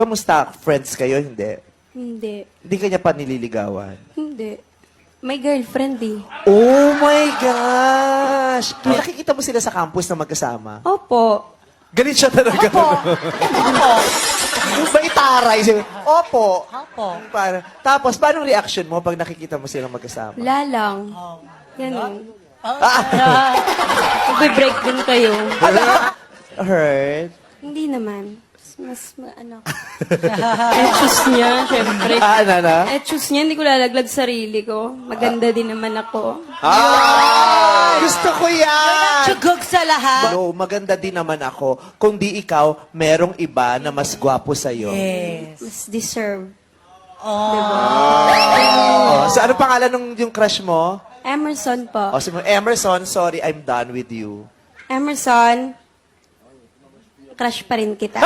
Kamusta? Friends kayo? Hindi. Hindi. Hindi ka niya pa nililigawan. Hindi. May girlfriend eh. Oh my gosh! Nakikita mo sila sa campus na magkasama? Opo. Galit siya talaga. Opo. May taray. Opo. Opo. Tapos, paano reaction mo pag nakikita mo silang magkasama? Wala lang. Ganun. Ah, Magbe-break din kayo. heard? Hindi naman. Ano. Choose niya, syempre. Ano? Choose niya, hindi ko lalaglag sarili ko. Maganda din naman ako. Gusto ko yan! Tsugog sa lahat. No, maganda din naman ako. Kung di ikaw, merong iba na mas gwapo sa'yo. Yes. Mas deserve. Oh, so, ano pangalan ng yung crush mo? Emerson po. Oh, si Emerson, sorry, I'm done with you. Emerson, crush pa rin kita.